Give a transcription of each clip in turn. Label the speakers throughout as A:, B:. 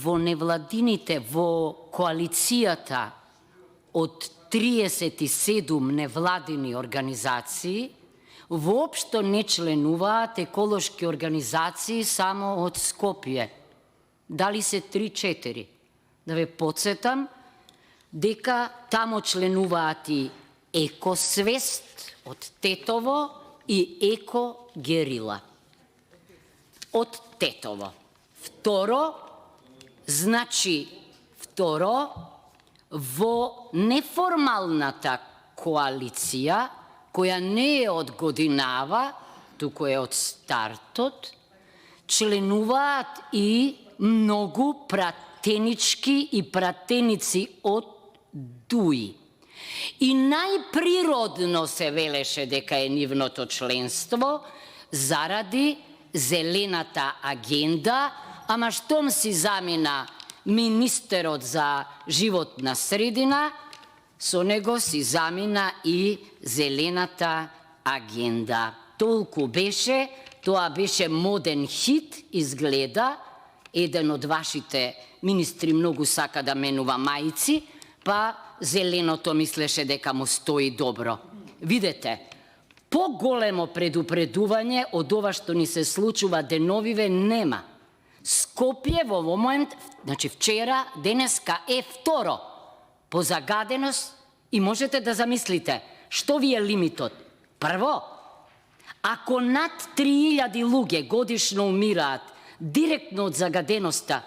A: во невладините, во коалицијата од 37 невладини организации, воопшто не членуваат еколошки организации само од Скопје. Дали се 3-4? Да ве подсетам дека тамо членуваат и Екосвест од Тетово и Еко Герила од Тетово. Второ, во неформалната коалиција, која не е од годинава, туку е од стартот, членуваат и многу пратенички и пратеници од ДУИ. И најприродно се велеше дека е нивното членство заради зелената агенда, ама штом си замина министерот за животна средина, со него си замина и зелената агенда. Толку беше, тоа беше моден хит, изгледа. Еден од вашите министри многу сака да менува мајци, па зеленото мислеше дека му стои добро. Видете, поголемо предупредување од ова што ни се случува деновиве нема. Скопје во момент, значи вчера, денеска е второ по загаденост и можете да замислите што ви е лимитот. Прво, ако над 3000 луѓе годишно умираат директно од загаденоста,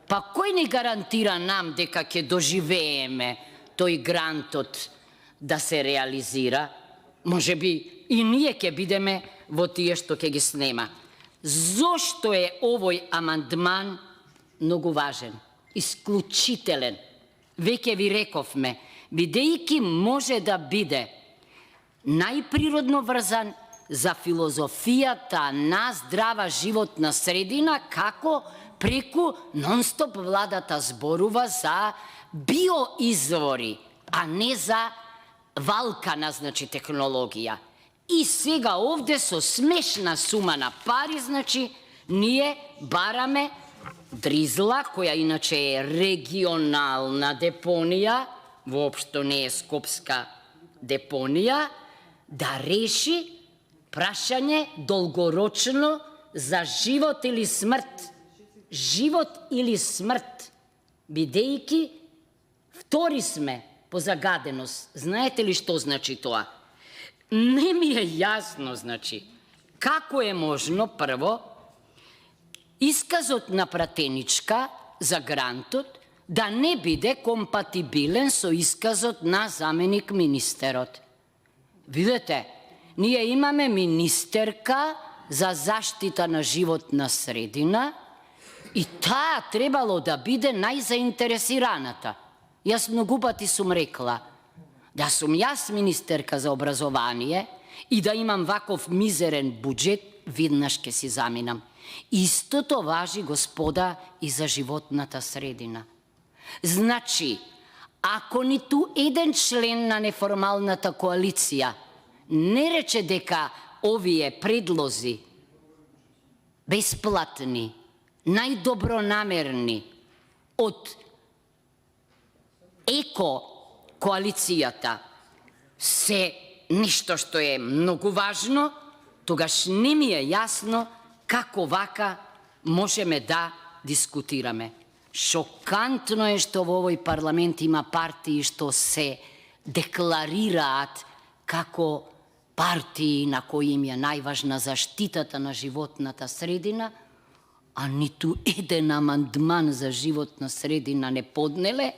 A: па кој ни гарантира нам дека ќе доживееме тој грантот да се реализира? Може би и ние ќе бидеме во тие што ќе ги снема. Зошто е овој амандман многу важен, исклучителен? Веќе ви рековме, бидејќи може да биде најприродно врзан за филозофијата на здрава животна средина, како преку нон-стоп владата зборува за биоизвори, а не за валкана, значи, технологија. И сега овде со смешна сума на пари, значи, ние бараме Дризла, која иначе е регионална депонија, воопшто не е скопска депонија, да реши прашање долгорочно за живот или смрт. Живот или смрт, бидејќи втори сме по загаденост. Знаете ли што значи тоа? Не ми е јасно, значи, како е можно, прво, исказот на пратеничка за грантот да не биде компатибилен со исказот на заменик министерот. Видете, ние имаме министерка за заштита на животна средина и таа требало да биде најзаинтересираната. Јас многу пати сум рекла, да сум јас министерка за образование и да имам ваков мизерен буџет, виднаш ке си заминам. Истото важи, господа, и за животната средина. Значи, ако ниту еден член на неформалната коалиција не рече дека овие предлози бесплатни, најдобронамерни од коалицијата се нешто што е многу важно, тогаш не ми е јасно како вака можеме да дискутираме. Шокантно е што во овој парламент има партии што се декларираат како партии на кои им е најважна заштитата на животната средина, а ниту еден амандман за животна средина не поднеле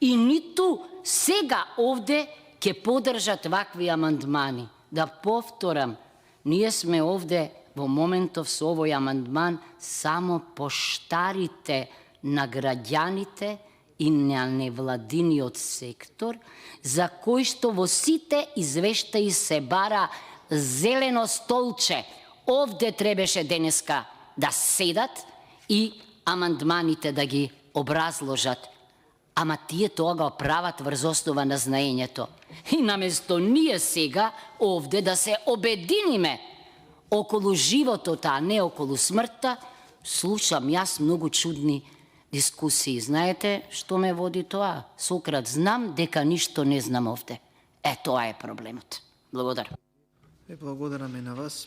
A: и ниту сега овде ќе подржат вакви амандмани. Да повторам, ние сме овде во моментов со овој амандман само поштарите на граѓаните и на невладиниот сектор, за кој што во сите извештаи се бара зелено столче. Овде требеше денеска да седат и амандманите да ги образложат. Ама тие тоа го прават врз основа на знаењето. И наместо ние сега овде да се обединиме околу животот, а не околу смртта, слушам јас многу чудни дискусии. Знаете што ме води тоа? Сократ, знам дека ништо не знам овде. Тоа е проблемот. Благодарам.
B: Благодарам и на вас.